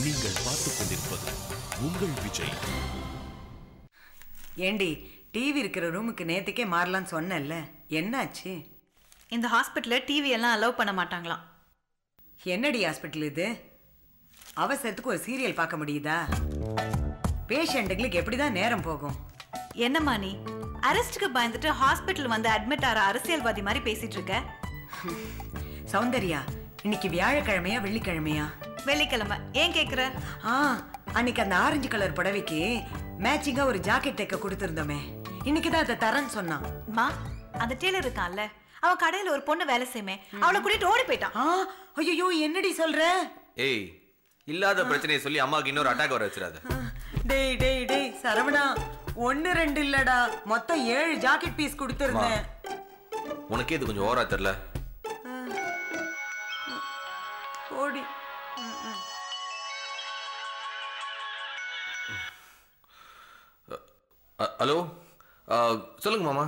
நீங்கள் பார்த்துக் கொண்டிருப்பது உங்கள் விஜய். ஏண்டி டிவி இருக்கிற ரூமுக்கு நேத்துக்கே மாறலான்னு சொன்னேன்ல, என்னாச்சு? இந்த ஹாஸ்பிட்டல்ல டிவி எல்லாம் அலோவ் பண்ண மாட்டாங்களாம். என்னடி ஹாஸ்பிட்டல் இது? அவசரத்துக்கு ஒரு சீரியல் பார்க்க முடியுதா? பேஷண்ட்டுங்களுக்கு எப்படிதான் நேரம் போகும்? என்னம்மா நீ அரெஸ்டுக்கு பயந்துட்டு ஹாஸ்பிட்டல் வந்து அட்மிட் ஆகிற அரசியல்வாதி மாதிரி பேசிட்டு இருக்க. சௌந்தர்யா, இன்னைக்கு வியாழக்கிழமையா வெள்ளிக்கிழமையா? வெள்ளிக்கிழமை. ஏன் கேக்குற? அன்னைக்கு அந்த ஆரஞ்சு கலர் புடவைக்கு மேட்சிங்கா ஒரு ஜாக்கெட் தைக்க கொடுத்திருந்தோமே, இன்னைக்குதான் அதை தரேன்னு சொன்னான். அந்த டெய்லர் இருக்கான்ல, அவன் கடையில ஒரு பொண்ணு வேலை செய்யுமே, அவளை கூட்டிட்டு ஓடி போயிட்டான். ஐயோ, என்னடி சொல்ற? ஏய், இல்லாத பிரச்சனையை சொல்லி அம்மாவுக்கு இன்னொரு அட்டாக் வர வச்சிடாத. டேய் டேய் டேய் சரவணா, 1 2 இல்லடா, மொத்தம் 7 ஜாக்கெட் பீஸ் கொடுத்திருந்தேன். உனக்கே இது கொஞ்சம் ஓவரா தெரியல. ஓடி. ஹலோ, சொல்லுங்க மாமா.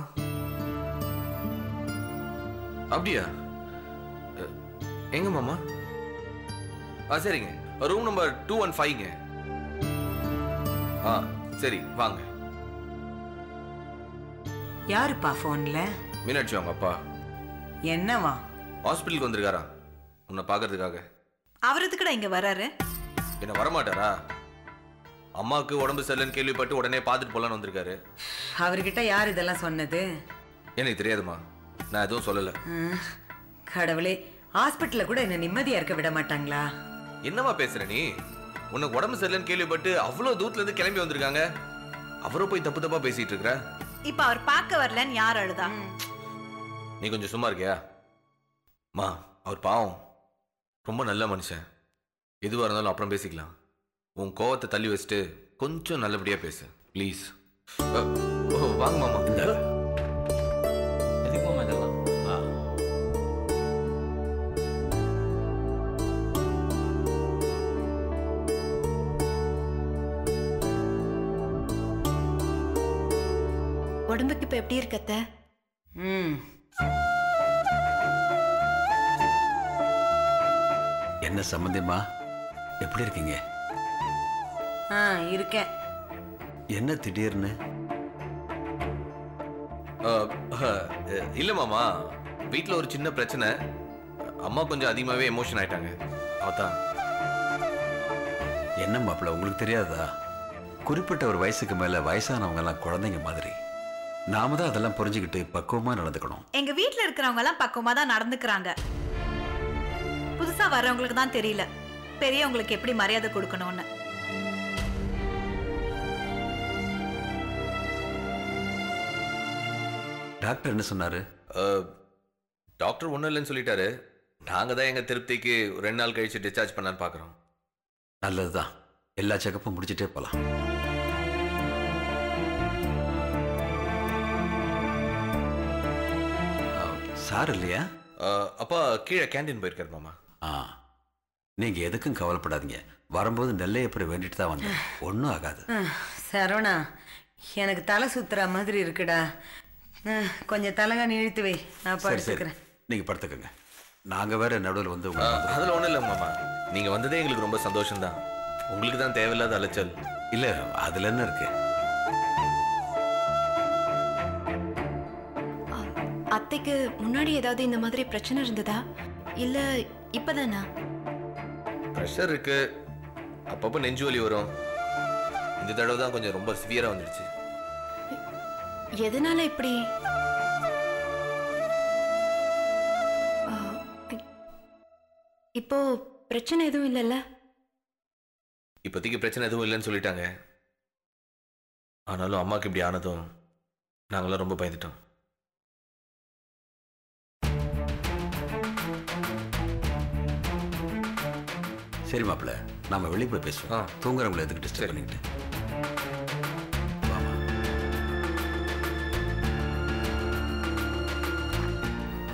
அப்படியா? எங்க மாமா? சரிங்க, ரூம் நம்பர் 215ங்க. சரி வாங்க. யாருப்பா போன்ல? மீனாட்சி அவங்க அப்பா. என்னவா? ஹாஸ்பிட்டலுக்கு வந்திருக்காரா உன்னை பாக்குறதுக்காக. அவர் எதுக்குடா இங்க வராரு? என்ன வரமாட்டாரா? அம்மாவுக்கு உடம்பு சரியில்லைன்னு கேள்விப்பட்டு உடனே பார்த்துட்டு போலான்னு வந்திருக்காரு. அவர்கிட்ட யார் இதெல்லாம் சொன்னது? எனக்கு தெரியாதுமா, நான் எதுவும் சொல்லல. கடவுளே, ஹாஸ்பிட்டல்ல கூட என்ன நிம்மதியா இருக்க விட மாட்டாங்களா? என்னமா பேசுற நீ? உனக்கு உடம்பு சரியில்லைன்னு கேள்விப்பட்டு அவ்வளவு தூரத்துல இருந்து கிளம்பி வந்திருக்காங்க. அவரை போய் தப்பு தப்பா பேசிட்டு இருக்கிற. இப்ப அவர் பார்க்க வரலன்னு யார் அழுதா? நீ கொஞ்சம் சும்மா இருக்கியா? மா, அவர் பாவம், ரொம்ப நல்ல மனுஷன். எதுவா இருந்தாலும் அப்புறம் பேசிக்கலாம். உன் கோவத்தை தள்ளி வச்சுட்டு கொஞ்சம் நல்லபடியா பேசு ப்ளீஸ். வாங்க மாமா. எதுக்கு மாமா இதெல்லாம்? உடம்புக்கு இப்ப எப்படி இருக்கத்த? என்ன சம்பந்தமா? எப்படி இருக்கீங்க? இருக்கேன். என்ன திடீர்னு? இல்ல மாமா, வீட்டுல ஒரு சின்ன பிரச்சனை. அம்மா கொஞ்சம் அதிகமாவே எமோஷன் ஆயிட்டாங்க. அதான். என்ன மாப்பிள்ள, உங்களுக்கு தெரியாதா? குறிப்பிட்ட ஒரு வயசுக்கு மேல வயசானவங்க எல்லாம் குழந்தைங்க மாதிரி. நாம தான் அதெல்லாம் புரிஞ்சுக்கிட்டு பக்குவமா நடந்துக்கணும். எங்க வீட்டுல இருக்கிறவங்க எல்லாம் பக்குவமா தான் நடந்துக்கிறாங்க. புதுசா வர்றவங்களுக்கு தான் தெரியல பெரியவங்களுக்கு எப்படி மரியாதை கொடுக்கணும்னு. டாக்டர் என்ன சொன்னாரு? டாக்டர் ஒன்றும் இல்லைன்னு சொல்லிட்டாரு. நாங்கள் தான் எங்கள் திருப்திக்கு 2 நாள் கழிச்சு டிஸ்சார்ஜ் பண்ணலான்னு பார்க்குறோம். நல்லதுதான், எல்லா செக்கப்பும் முடிச்சுட்டே போகலாம். சார் இல்லையா? அப்பா கீழே கேண்டீன் போயிருக்காரு மாமா. நீங்க எதுக்கும் கவலைப்படாதீங்க. வரும்போது நெல்லையப்பரை வேண்டிட்டு தான் வந்தேன். ஒன்றும் ஆகாது. சரவணா, எனக்கு தலை சுத்துற மாதிரி இருக்குடா. கொஞ்சம் தலைகாணி இழுத்து வை, நான் படுத்துக்கிறேன். நீங்க படுத்துக்கங்க. நாங்க வேற நடுவில் வந்து அதில் ஒன்றும் இல்லை மாமா, நீங்க வந்ததே எங்களுக்கு ரொம்ப சந்தோஷம்தான். உங்களுக்கு தான் தேவையில்லாத அலைச்சல். இல்ல, அதுல என்ன இருக்கு? அத்தைக்கு முன்னாடி ஏதாவது இந்த மாதிரி பிரச்சனை இருந்ததா இல்ல இப்பதானா? ப்ரெஷர் இருக்கு, அப்பப்போ நெஞ்சு வலி வரும். இந்த தடவை தான் கொஞ்சம் ரொம்ப சிவியரா வந்துடுச்சு. எதனால இப்படி? இப்போ பிரச்சனை எதுவும் இல்லைல்ல? இப்போதைக்கு பிரச்சனை எதுவும் இல்லைன்னு சொல்லிட்டாங்க. ஆனாலும் அம்மாவுக்கு இப்படி ஆனதும் நாங்களாம் ரொம்ப பயந்துட்டோம். சரி மாப்பிள்ள, நாம வெளியே போய் பேசுவோம். தூங்குறவங்களை எதுக்கு டிஸ்டர்ப் பண்ணிக்கிட்டு?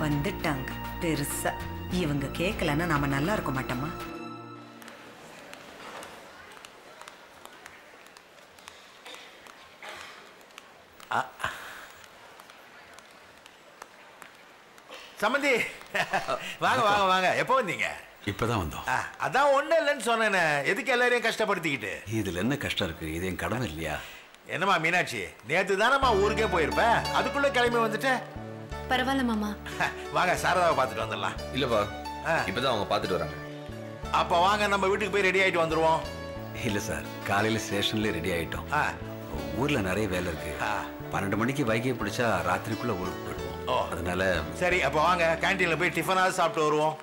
வந்துட்டாங்க பெருசா. இவங்க கேட்கலன்னா நாம நல்லா இருக்க மாட்டோமா? சம்பந்தி, வாங்க வாங்க வாங்க. எப்போ வந்தீங்க? இப்பதான் வந்தோம். அதான் ஒண்ணு இல்லைன்னு சொன்னேனே, எதுக்கு எல்லாரையும் கஷ்டப்படுத்திக்கிட்டு? இதுல என்ன கஷ்டம் இருக்கு? இது என் கடமை இல்லையா? என்னம்மா மீனாட்சி, நேத்து தானம்மா ஊருக்கே போயிருப்ப, அதுக்குள்ள கிளம்பி வந்துட்ட. பரவாயில்ல மாமா. வாங்க சாரதாவை பார்த்துட்டு வந்துடலாம். இல்லப்பா, இப்பதான் அவங்க பார்த்துட்டு வராங்க. அப்ப வாங்க நம்ம வீட்டுக்கு போய் ரெடி ஆயிட்டு வந்துருவோம். இல்ல சார், காலையில ஸ்டேஷன்ல ரெடி ஆயிட்டோம். ஊர்ல நிறைய வேலை இருக்கு. 12 மணிக்கு வைகை பிடிச்சா ராத்திரிக்குள்ள ஊருக்கு போயிடுவோம். அதனால சரி, அப்ப வாங்க கேண்டீன்ல போய் டிஃபனாவது சாப்பிட்டு வருவோம்.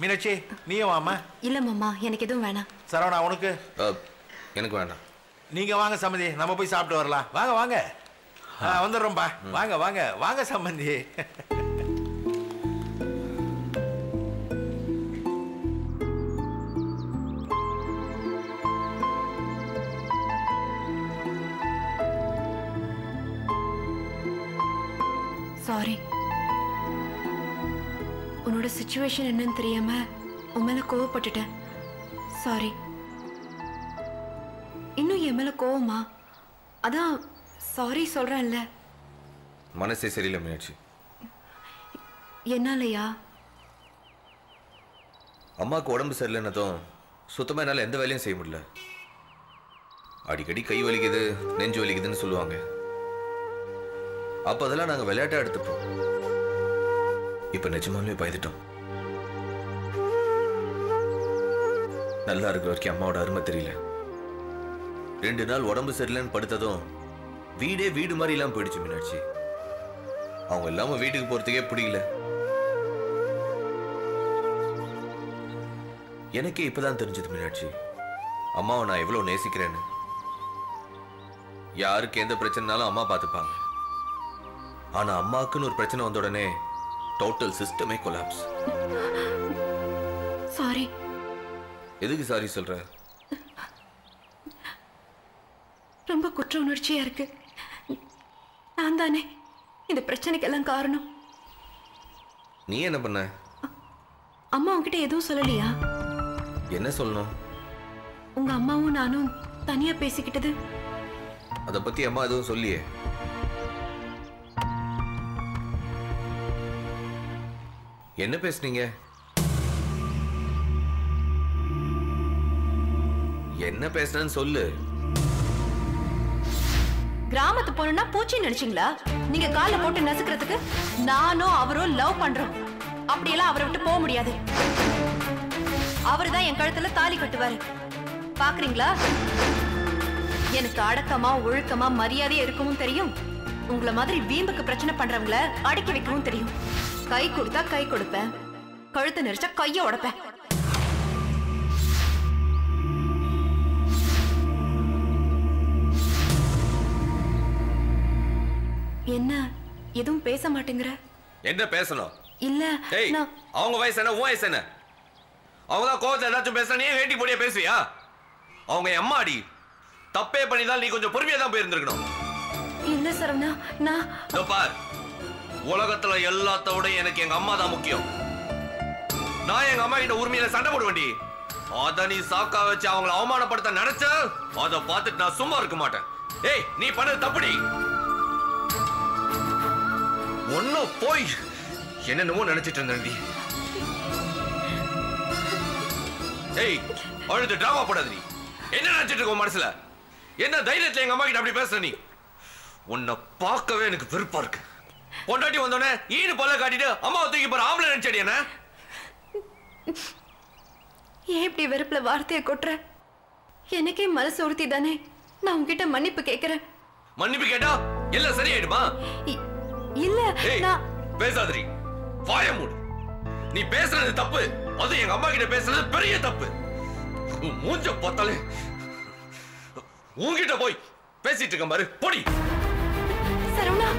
மீனாட்சி நீயும் வாமா. இல்ல மாமா, எனக்கு எதுவும் வேணாம். சரவணா உனக்கு? எனக்கு வேண்டாம். நீங்க வாங்க சம்பந்தி, நம்ம போய் சாப்பிட்டு வரலாம். வாங்க வாங்க. வந்துடுறோம்பா. வாங்க வாங்க வாங்க சம்பந்தி. சாரி, உன்னோட சிச்சுவேஷன் என்னன்னு தெரியாம உன் மேல கோவப்பட்டுட்டேன். சாரி. இன்னும் என் மேல கோவமா? அதான் சாரி சொல்றேன்ல. மனசே சரியில்லை மீனாட்சி. என்னாலயா? அம்மாவுக்கு உடம்பு சரியில்லைன்னதும் சுத்தமாக என்னால் எந்த வேலையும் செய்ய முடியல. அடிக்கடி கை வலிக்குது, நெஞ்சு வலிக்குதுன்னு சொல்லுவாங்க. அப்போ அதெல்லாம் நாங்கள் விளையாட்டாக எடுத்துப்போம். இப்போ நிஜமாவே பயந்துட்டோம். நல்லா இருக்கிற வரைக்கும் அம்மாவோட அருமை தெரியல. 2 நாள் உடம்பு சரியில்லைன்னு படுத்ததும் வீடே வீடு மாதிரி இல்லாமல் போயிடுச்சு மீனாட்சி. அவங்க இல்லாம வீட்டுக்கு போறதுக்கே பிடிக்கல. எனக்கே இப்பதான் தெரிஞ்சது மீனாட்சி, அம்மாவை நான் எவ்வளவு நேசிக்கிறேன்னு. யாருக்கு எந்த பிரச்சனைனாலும் அம்மா பார்த்துப்பாங்க. ஆனா அம்மாக்குன்னு ஒரு பிரச்சனை வந்த உடனே டோட்டல் சிஸ்டமே கொலாப்ஸ். சாரி. எதுக்கு சாரி சொல்ற? ரொம்ப குற்ற உணர்ச்சியா இருக்கு. நான் தானே இந்த பிரச்சனைக்கெல்லாம் காரணம். நீ என்ன பண்ண? அம்மா உன்கிட்ட எதுவும் சொல்லலையா? என்ன சொல்லணும்? உங்க அம்மாவும் நானும் தனியா பேசிக்கிட்டது. அத பத்தி அம்மா எதுவும் சொல்லியே? என்ன பேசுனீங்க? என்ன பேசுனேன்னு சொல்லு. கிராமத்து பொண்ணுன்னா பூச்சி நினைச்சீங்களா? நீங்க கால போட்டு நசுக்கிறதுக்கு நானும் அவரும் லவ் பண்றோம். அப்படியெல்லாம் அவரை விட்டு போக முடியாது. அவருதான் என் கழுத்துல தாலி கட்டுவாரு. பாக்குறீங்களா? எனக்கு அடக்கமா ஒழுக்கமா மரியாதையா இருக்கவும் தெரியும். உங்களை மாதிரி வீம்புக்கு பிரச்சனை பண்றவங்கள அடக்கி வைக்கவும் தெரியும். கை கொடுத்தா கை கொடுப்பேன், கழுத்தை நெரிச்சா கைய உடைப்பேன். என்ன எதுவும் பேச மாட்டேங்கிற? என்ன பேசணும்? இல்ல அவங்க வயசு என்ன, உன் வயசு என்ன? அவங்கதான் கோவத்துல ஏதாச்சும் பேசுற, நீ வேட்டி போடியா பேசுவியா? அவங்க அம்மாடி, தப்பே பண்ணிதான் நீ கொஞ்சம் பொறுமையா தான் போயிருந்திருக்கணும். இல்ல சரவணா, நான் பார், உலகத்துல எல்லாத்தோட எனக்கு எங்க அம்மா தான் முக்கியம். நான் எங்க அம்மா கிட்ட உரிமையில சண்டை போட வேண்டி, அத நீ சாக்கா வச்சு அவங்களை அவமானப்படுத்த நினைச்ச, அத பார்த்துட்டு நான் சும்மா இருக்க மாட்டேன். ஏய், நீ பண்ணது தப்புடி. ஒன்னும் போய் என்னென்னமோ நினைச்சிட்டு இருந்தேன்டி. ஏய், அழுது டிராமா போடாத. நீ என்ன நினைச்சிட்டு இருக்க மனசுல? என்ன தைரியத்துல எங்க அம்மா கிட்ட அப்படி பேசுற? நீ உன்னை பார்க்கவே எனக்கு வெறுப்பா இருக்கு. பொண்டாட்டி வந்தோடனே ஈடு போல காட்டிட்டு அம்மாவை தூக்கி போற ஆம்பளை நினைச்சடி என்ன? ஏன் இப்படி வெறுப்புல வார்த்தையை கொட்டுற? எனக்கே மனசு உறுத்தி தானே நான் உங்ககிட்ட மன்னிப்பு கேட்கிறேன். மன்னிப்பு கேட்டா எல்லாம் சரியாயிடுமா? இல்ல, நான் பேசாதடி, வாய மூடு. நீ பேசுறது தப்பு. அது எங்க அம்மா கிட்ட பேசுறது பெரிய தப்பு. மூஞ்ச பார்த்தாலே உன்கிட்ட போய் பேசிட்டு இருக்க பாரு, போடி. சரவணா,